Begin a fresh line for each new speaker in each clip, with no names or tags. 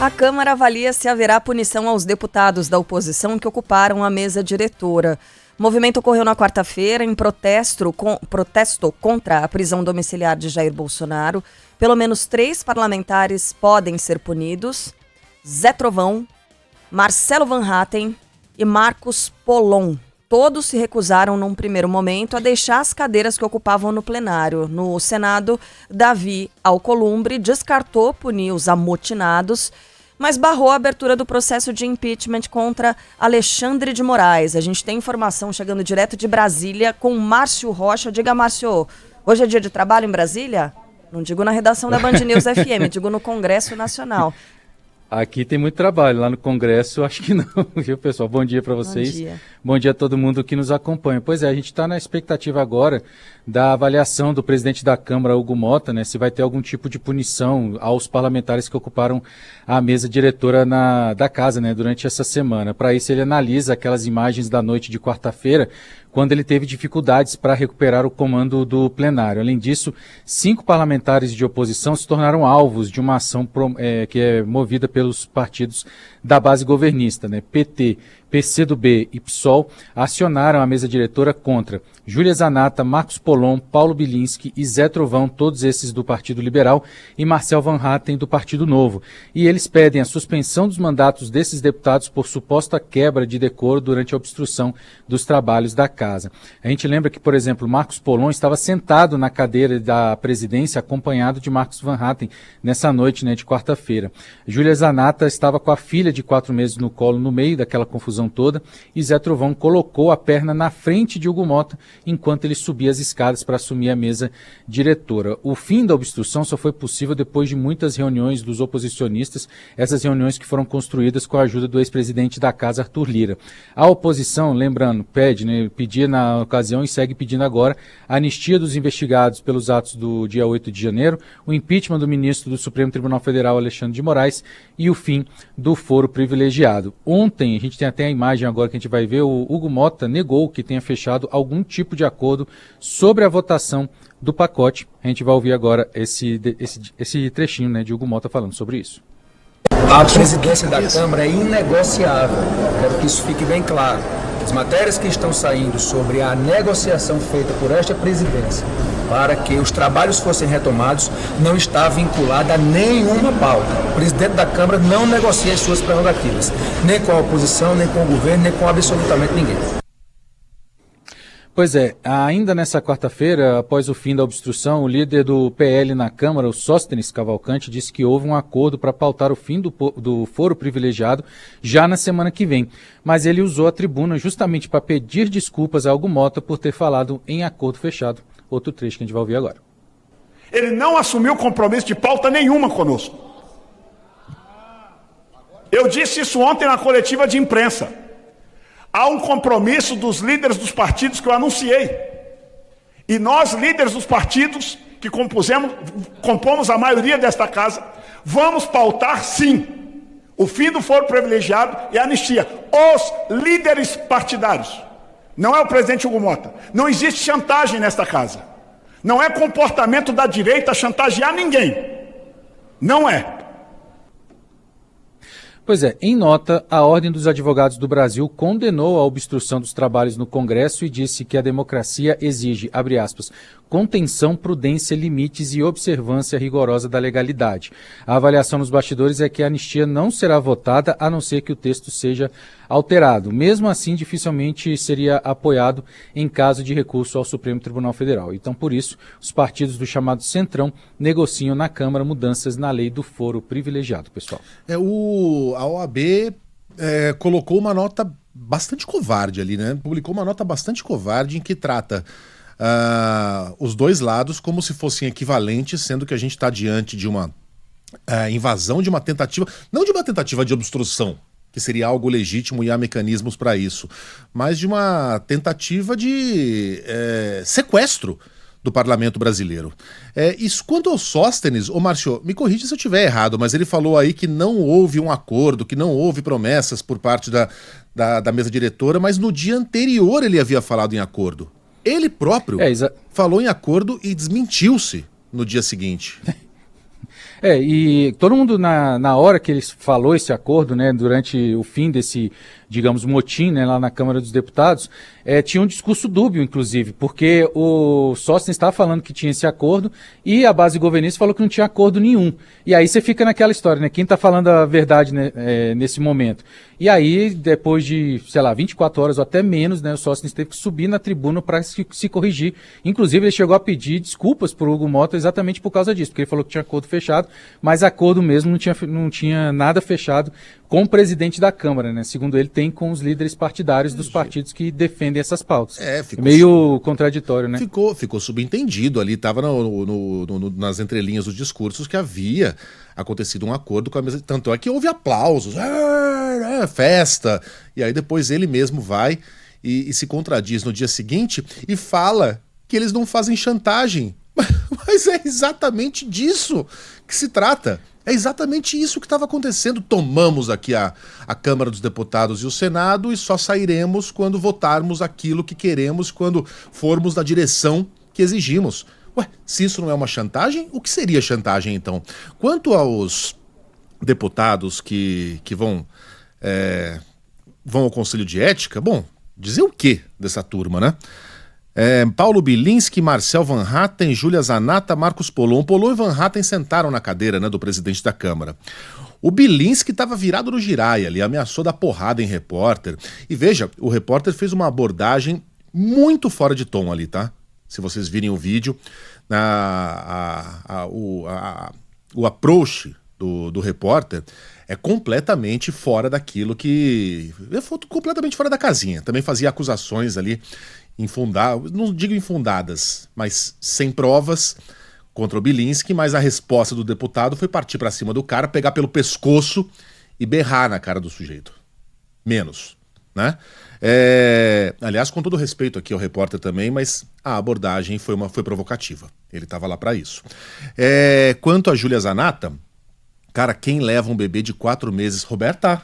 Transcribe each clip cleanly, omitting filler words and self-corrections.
A Câmara avalia se haverá punição aos deputados da oposição que ocuparam a mesa diretora. O movimento ocorreu na quarta-feira em protesto contra a prisão domiciliar de Jair Bolsonaro. Pelo menos 3 parlamentares podem ser punidos: Zé Trovão, Marcelo Van Hatten e Marcos Polon. Todos se recusaram, num primeiro momento, a deixar as cadeiras que ocupavam no plenário. No Senado, Davi Alcolumbre descartou punir os amotinados, mas barrou a abertura do processo de impeachment contra Alexandre de Moraes. A gente tem informação chegando direto de Brasília com Márcio Rocha. Diga, Márcio, hoje é dia de trabalho em Brasília? Não digo na redação da Band News FM, digo no Congresso Nacional.
Aqui tem muito trabalho, lá no Congresso acho que não, viu, pessoal? Bom dia para vocês.
Bom dia.
Bom dia a todo mundo que nos acompanha. Pois é, a gente está na expectativa agora da avaliação do presidente da Câmara, Hugo Motta, né, se vai ter algum tipo de punição aos parlamentares que ocuparam a mesa diretora da casa, né, durante essa semana. Para isso ele analisa aquelas imagens da noite de quarta-feira, quando ele teve dificuldades para recuperar o comando do plenário. Além disso, 5 parlamentares de oposição se tornaram alvos de uma ação que é movida pelos partidos da base governista, né? PT, PCdoB e PSOL acionaram a mesa diretora contra Júlia Zanata, Marcos Polon, Paulo Bilinski e Zé Trovão, todos esses do Partido Liberal, e Marcel Van Hatten do Partido Novo. E eles pedem a suspensão dos mandatos desses deputados por suposta quebra de decoro durante a obstrução dos trabalhos da casa. A gente lembra que, por exemplo, Marcos Polon estava sentado na cadeira da presidência acompanhado de Marcos Van Hatten nessa noite, né, de quarta-feira. Júlia Zanata estava com a filha de 4 meses no colo no meio daquela confusão toda, e Zé Trovão colocou a perna na frente de Hugo Motta enquanto ele subia as escadas para assumir a mesa diretora. O fim da obstrução só foi possível depois de muitas reuniões dos oposicionistas, essas reuniões que foram construídas com a ajuda do ex-presidente da casa, Arthur Lira. A oposição, lembrando, pedia na ocasião e segue pedindo agora a anistia dos investigados pelos atos do dia 8 de janeiro, o impeachment do ministro do Supremo Tribunal Federal, Alexandre de Moraes, e o fim do foro privilegiado. Ontem, a gente tem até a imagem agora que a gente vai ver, o Hugo Motta negou que tenha fechado algum tipo de acordo sobre a votação do pacote. A gente vai ouvir agora esse trechinho, né, de Hugo Motta falando sobre isso.
A presidência da Câmara é inegociável, quero que isso fique bem claro. As matérias que estão saindo sobre a negociação feita por esta presidência para que os trabalhos fossem retomados não está vinculada a nenhuma pauta. O presidente da Câmara não negocia as suas prerrogativas, nem com a oposição, nem com o governo, nem com absolutamente ninguém.
Pois é, ainda nessa quarta-feira, após o fim da obstrução, o líder do PL na Câmara, o Sóstenes Cavalcante, disse que houve um acordo para pautar o fim do foro privilegiado já na semana que vem. Mas ele usou a tribuna justamente para pedir desculpas a Hugo Motta por ter falado em acordo fechado. Outro trecho que a gente vai ouvir agora.
Ele não assumiu compromisso de pauta nenhuma conosco. Eu disse isso ontem na coletiva de imprensa. Há um compromisso dos líderes dos partidos que eu anunciei. E nós, líderes dos partidos que compomos a maioria desta casa, vamos pautar, sim, o fim do foro privilegiado e a anistia. Os líderes partidários. Não é o presidente Hugo Motta. Não existe chantagem nesta casa. Não é comportamento da direita chantagear ninguém. Não é.
Pois é, em nota, a Ordem dos Advogados do Brasil condenou a obstrução dos trabalhos no Congresso e disse que a democracia exige, abre aspas, contenção, prudência, limites e observância rigorosa da legalidade. A avaliação nos bastidores é que a anistia não será votada a não ser que o texto seja alterado. Mesmo assim, dificilmente seria apoiado em caso de recurso ao Supremo Tribunal Federal. Então, por isso, os partidos do chamado Centrão negociam na Câmara mudanças na lei do foro privilegiado, pessoal.
A OAB colocou uma nota bastante covarde ali, né? Publicou uma nota bastante covarde em que trata os dois lados como se fossem equivalentes, sendo que a gente está diante de uma invasão, de uma tentativa, não de uma tentativa de obstrução, que seria algo legítimo e há mecanismos para isso, mas de uma tentativa de sequestro do parlamento brasileiro. Isso quanto ao Sóstenes, Márcio, me corrija se eu estiver errado, mas ele falou aí que não houve um acordo, que não houve promessas por parte da mesa diretora, mas no dia anterior ele havia falado em acordo. Ele próprio falou em acordo e desmentiu-se no dia seguinte.
E todo mundo na hora que ele falou esse acordo, né, durante o fim desse, digamos, motim, né, lá na Câmara dos Deputados, tinha um discurso dúbio, inclusive, porque o Sóstenes estava falando que tinha esse acordo e a base governista falou que não tinha acordo nenhum. E aí você fica naquela história, né, quem está falando a verdade, né, nesse momento? E aí, depois de, 24 horas ou até menos, né, o Sóstenes teve que subir na tribuna para se corrigir. Inclusive, ele chegou a pedir desculpas para o Hugo Mota exatamente por causa disso, porque ele falou que tinha acordo fechado, mas acordo mesmo não tinha nada fechado com o presidente da Câmara, né? Segundo ele, tem com os líderes partidários dos partidos que defendem essas pautas.
Ficou
meio contraditório, né?
Ficou subentendido ali, estava nas entrelinhas dos discursos que havia acontecido um acordo com a mesa. Tanto é que houve aplausos, festa, e aí depois ele mesmo vai e se contradiz no dia seguinte e fala que eles não fazem chantagem. Mas é exatamente disso que se trata. É exatamente isso que estava acontecendo. Tomamos aqui a Câmara dos Deputados e o Senado e só sairemos quando votarmos aquilo que queremos, quando formos na direção que exigimos. Se isso não é uma chantagem, o que seria chantagem então? Quanto aos deputados que vão ao Conselho de Ética, bom, dizer o quê dessa turma, né? Paulo Bilinski, Marcel Van Hatten, Júlia Zanata, Marcos Polon. Polon e Van Hatten sentaram na cadeira, né, do presidente da Câmara. O Bilinski estava virado no giraia ali, ameaçou dar porrada em repórter. E veja, o repórter fez uma abordagem muito fora de tom ali, tá? Se vocês virem o vídeo, o approach do repórter é completamente fora daquilo que... completamente fora da casinha. Também fazia acusações ali não digo infundadas, mas sem provas contra o Bilinski, mas a resposta do deputado foi partir para cima do cara, pegar pelo pescoço e berrar na cara do sujeito. Menos, né? Aliás, com todo respeito aqui ao repórter também, mas a abordagem foi provocativa. Ele estava lá para isso. Quanto a Júlia Zanata, cara, quem leva um bebê de 4 meses? Roberta,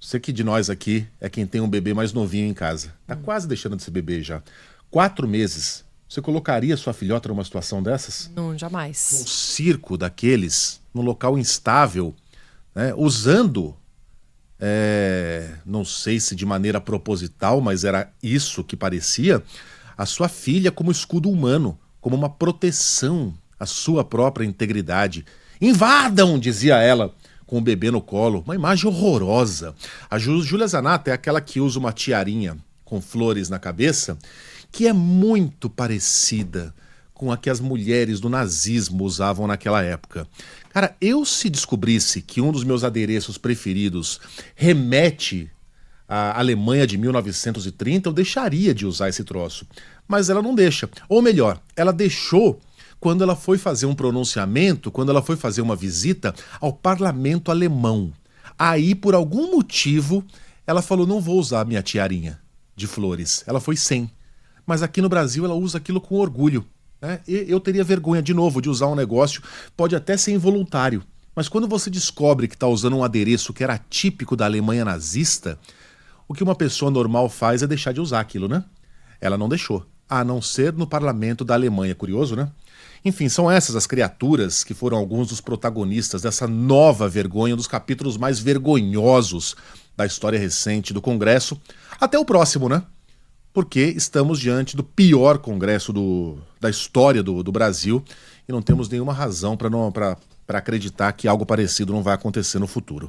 você que de nós aqui é quem tem um bebê mais novinho em casa. Tá quase deixando de ser bebê já. 4 meses. Você colocaria sua filhota numa situação dessas?
Não, jamais.
Um circo daqueles, num local instável, né, usando, não sei se de maneira proposital, mas era isso que parecia, a sua filha como escudo humano, como uma proteção à sua própria integridade. Invadam, dizia ela, com o bebê no colo, uma imagem horrorosa. A Júlia Zanata é aquela que usa uma tiarinha com flores na cabeça, que é muito parecida com a que as mulheres do nazismo usavam naquela época. Cara, se descobrisse que um dos meus adereços preferidos remete à Alemanha de 1930, eu deixaria de usar esse troço. Mas ela não deixa. Ou melhor, ela deixou quando ela foi fazer um pronunciamento, quando ela foi fazer uma visita ao parlamento alemão. Aí, por algum motivo, ela falou, não vou usar a minha tiarinha de flores. Ela foi sem. Mas aqui no Brasil ela usa aquilo com orgulho, né? Eu teria vergonha, de novo, de usar um negócio, pode até ser involuntário, mas quando você descobre que está usando um adereço que era típico da Alemanha nazista, o que uma pessoa normal faz é deixar de usar aquilo, né? Ela não deixou, a não ser no parlamento da Alemanha. Curioso, né? Enfim, são essas as criaturas que foram alguns dos protagonistas dessa nova vergonha, um dos capítulos mais vergonhosos da história recente do Congresso. Até o próximo, né? Porque estamos diante do pior Congresso da história do Brasil e não temos nenhuma razão para acreditar que algo parecido não vai acontecer no futuro.